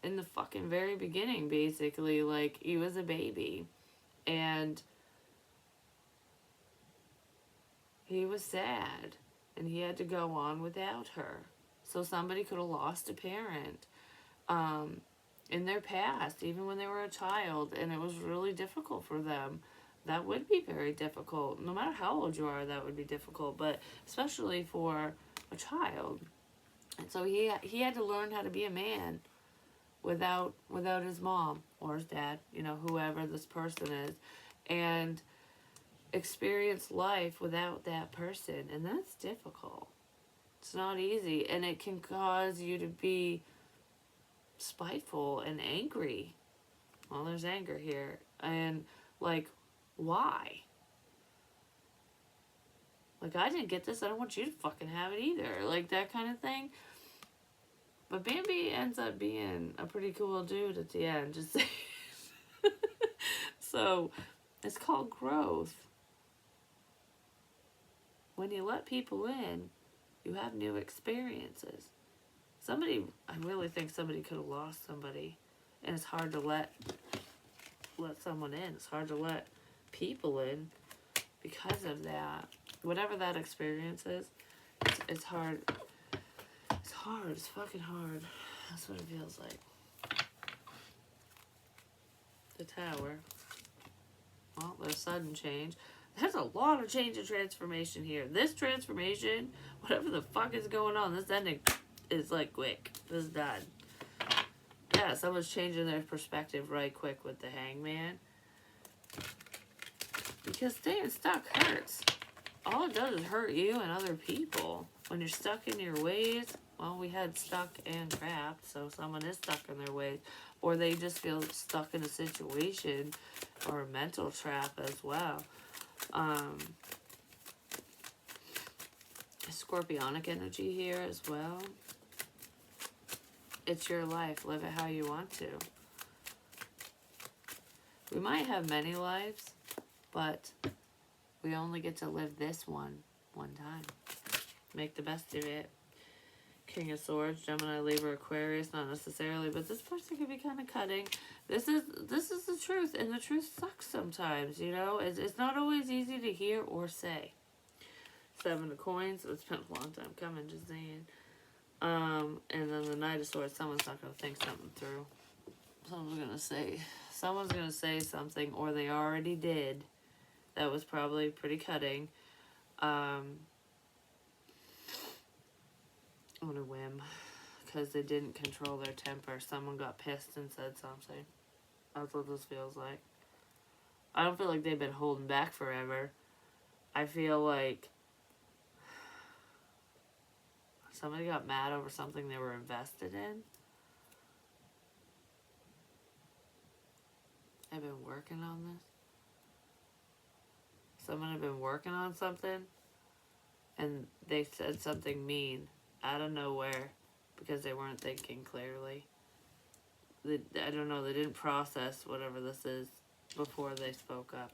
in the fucking very beginning, basically. Like, he was a baby. And he was sad. And he had to go on without her. So somebody could have lost a parent. In their past, even when they were a child, and it was really difficult for them. That would be very difficult. No matter how old you are, that would be difficult, but especially for a child. And so he had to learn how to be a man without his mom or his dad, whoever this person is, and experience life without that person, and that's difficult. It's not easy, and it can cause you to be spiteful and angry. Well, there's anger here. And, like, why? Like, I didn't get this. I don't want you to fucking have it either. Like, that kind of thing. But Bambi ends up being a pretty cool dude at the end. Just saying. So, it's called growth. When you let people in, you have new experiences. I really think somebody could have lost somebody, and it's hard to let someone in. It's hard to let people in because of that. Whatever that experience is, it's hard. It's hard. It's fucking hard. That's what it feels like. The Tower. Well, there's sudden change. There's a lot of change and transformation here. This transformation, whatever the fuck is going on, this ending is like quick. This is done. Yeah, someone's changing their perspective right quick with the Hangman. Because staying stuck hurts. All it does is hurt you and other people. When you're stuck in your ways, well, we had stuck and trapped, so someone is stuck in their ways. Or they just feel stuck in a situation or a mental trap as well. Scorpionic energy here as well. It's your life. Live it how you want to. We might have many lives, but we only get to live this one time. Make the best of it. King of Swords, Gemini, Libra, Aquarius, not necessarily, but this person could be kind of cutting. This is the truth, and the truth sucks sometimes, It's not always easy to hear or say. 7 of Coins, it's been a long time coming, just saying. And then the Knight of Swords, someone's not going to think something through. Someone's going to say something, or they already did. That was probably pretty cutting. On a whim. Because they didn't control their temper. Someone got pissed and said something. That's what this feels like. I don't feel like they've been holding back forever. I feel like somebody got mad over something they were invested in. I've been working on this. Someone had been working on something, and they said something mean out of nowhere because they weren't thinking clearly. I don't know, they didn't process whatever this is before they spoke up.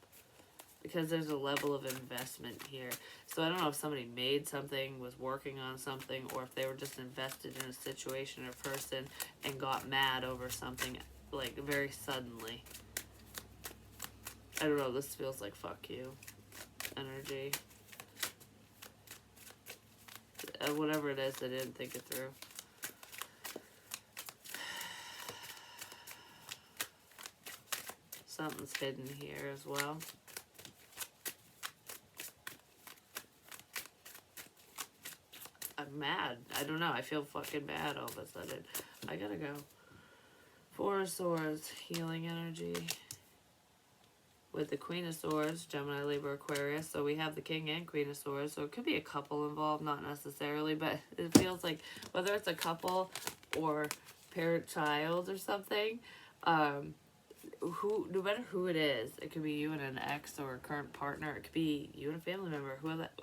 because there's a level of investment here. So I don't know if somebody made something, was working on something, or if they were just invested in a situation or person and got mad over something like very suddenly. I don't know, this feels like fuck you energy. Whatever it is, I didn't think it through. Something's hidden here as well. I'm mad. I don't know. I feel fucking bad all of a sudden. I gotta go. Four of Swords, healing energy. With the Queen of Swords, Gemini, Libra, Aquarius. So we have the King and Queen of Swords. So it could be a couple involved, not necessarily, but it feels like whether it's a couple or parent-child or something, no matter who it is, it could be you and an ex or a current partner. It could be you and a family member.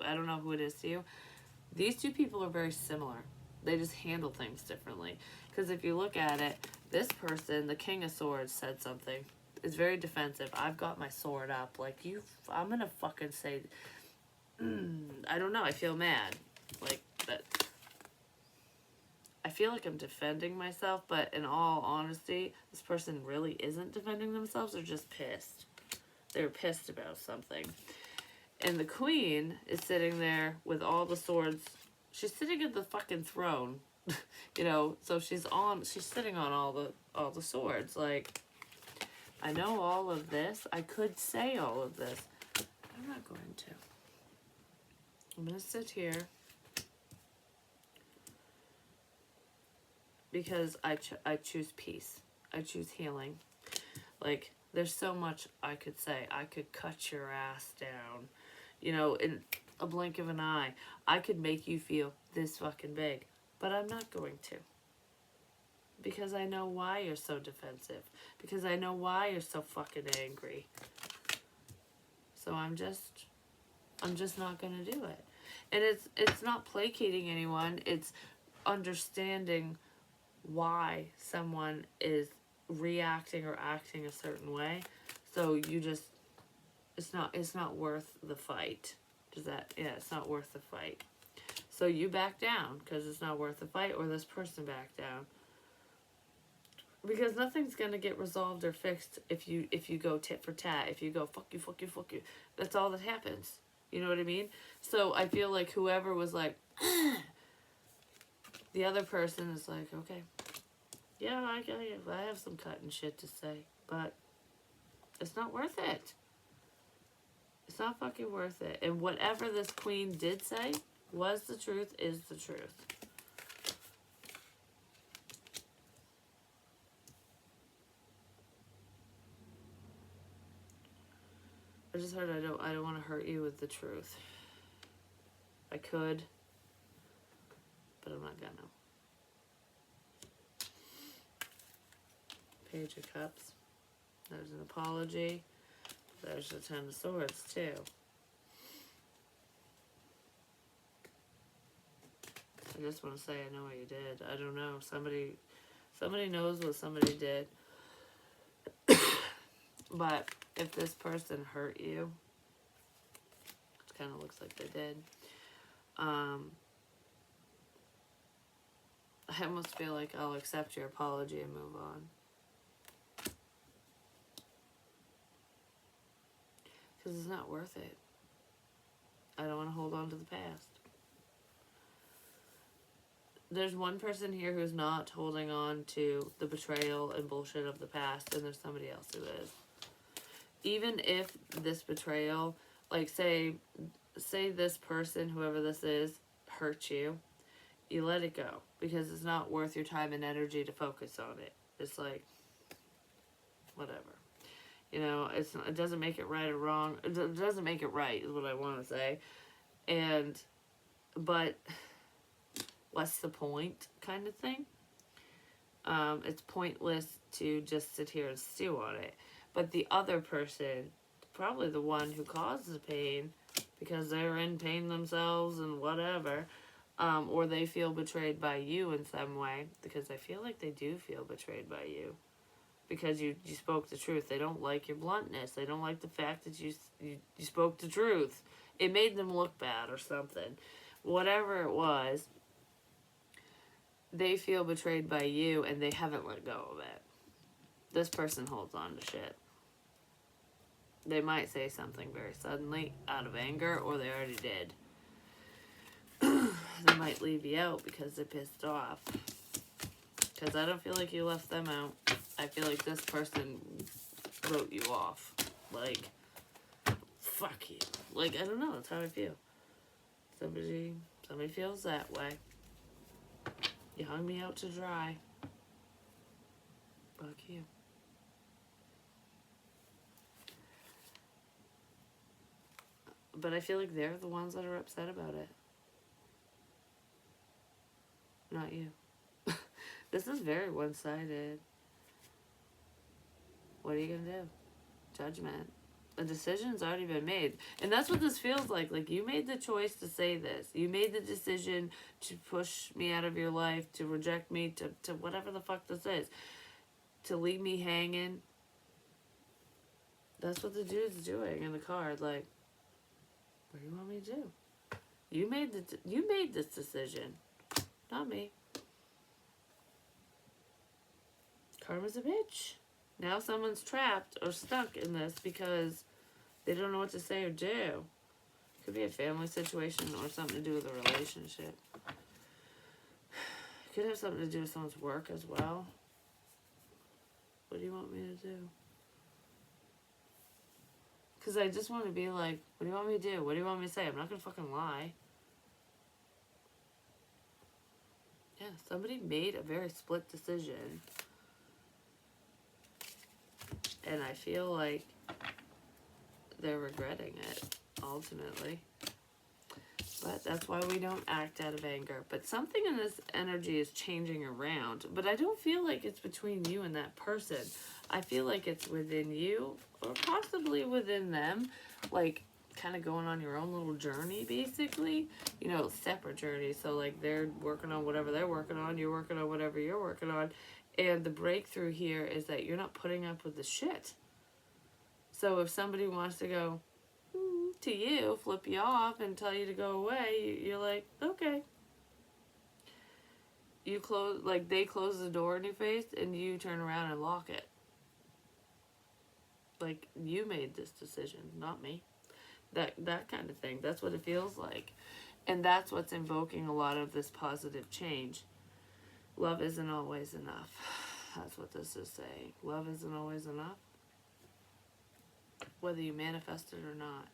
I don't know who it is to you. These two people are very similar. They just handle things differently. Because if you look at it, this person, the King of Swords, said something. It's very defensive. I've got my sword up. Like, I'm gonna fucking say, I don't know, I feel mad. Like, that. I feel like I'm defending myself, but in all honesty, this person really isn't defending themselves. They're just pissed. They're pissed about something. And the Queen is sitting there with all the swords. She's sitting at the fucking throne, you know. So she's sitting on all the swords. Like, I know all of this. I could say all of this. I'm not going to. I'm gonna sit here because I choose peace. I choose healing. Like, there's so much I could say. I could cut your ass down. You know, in a blink of an eye. I could make you feel this fucking big. But I'm not going to. Because I know why you're so defensive. Because I know why you're so fucking angry. So I'm just not gonna do it. And it's not placating anyone. It's understanding why someone is reacting or acting a certain way. So you just, it's not worth the fight. It's not worth the fight. So you back down because it's not worth the fight, or this person back down. Because nothing's gonna get resolved or fixed if you go tit for tat. If you go fuck you, fuck you, fuck you. That's all that happens. You know what I mean? So I feel like whoever was like, the other person is like, okay, yeah, I have some cutting shit to say, but it's not worth it. It's not fucking worth it. And whatever this Queen did say was the truth, is the truth. I just heard I don't want to hurt you with the truth. I could, but I'm not gonna. Page of Cups. There's an apology. There's the Ten of Swords too. I just want to say I know what you did. I don't know. Somebody knows what somebody did. But if this person hurt you, it kind of looks like they did. I almost feel like I'll accept your apology and move on. Because it's not worth it. I don't want to hold on to the past. There's one person here who's not holding on to the betrayal and bullshit of the past, and there's somebody else who is. Even if this betrayal, like say this person, whoever this is, hurt you, you let it go. Because it's not worth your time and energy to focus on it. It's like, whatever. You know, it doesn't make it right or wrong. It doesn't make it right, is what I want to say. But what's the point, kind of thing? It's pointless to just sit here and stew on it. But the other person, probably the one who caused the pain, because they're in pain themselves and whatever, or they feel betrayed by you in some way, because I feel like they do feel betrayed by you. because you spoke the truth. They don't like your bluntness. They don't like the fact that you spoke the truth. It made them look bad or something. Whatever it was, they feel betrayed by you and they haven't let go of it. This person holds on to shit. They might say something very suddenly out of anger, or they already did. They might leave you out because they're pissed off. Because I don't feel like you left them out. I feel like this person wrote you off. Like, fuck you. Like, I don't know. That's how I feel. Somebody feels that way. You hung me out to dry. Fuck you. But I feel like they're the ones that are upset about it. Not you. This is very one-sided. What are you gonna do? Judgment. A decision's already been made. And that's what this feels like. Like, you made the choice to say this. You made the decision to push me out of your life, to reject me, to whatever the fuck this is. To leave me hanging. That's what the dude's doing in the card. Like, what do you want me to do? You made this decision. Not me. Karma's a bitch. Now someone's trapped or stuck in this because they don't know what to say or do. Could be a family situation or something to do with a relationship. Could have something to do with someone's work as well. What do you want me to do? Because I just want to be like, what do you want me to do? What do you want me to say? I'm not going to fucking lie. Yeah, somebody made a very split decision. And I feel like they're regretting it, ultimately. But that's why we don't act out of anger. But something in this energy is changing around. But I don't feel like it's between you and that person. I feel like it's within you, or possibly within them. Like, kind of going on your own little journey, basically. You know, separate journeys. So, like, they're working on whatever they're working on. You're working on whatever you're working on. And the breakthrough here is that you're not putting up with the shit. So if somebody wants to go to you, flip you off and tell you to go away, you're like, okay. You close, like, they close the door in your face and you turn around and lock it. Like, you made this decision, not me. That kind of thing. That's what it feels like. And that's what's invoking a lot of this positive change. Love isn't always enough. That's what this is saying. Love isn't always enough. Whether you manifest it or not.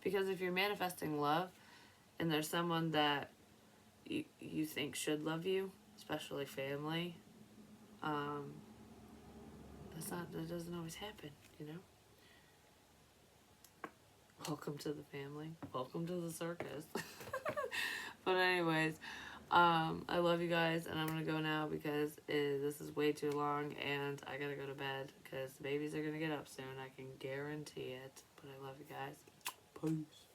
Because if you're manifesting love, and there's someone that you think should love you, especially family, that doesn't always happen, you know? Welcome to the family. Welcome to the circus. But anyways, I love you guys, and I'm going to go now because this is way too long, and I got to go to bed because the babies are going to get up soon. I can guarantee it. But I love you guys. Peace.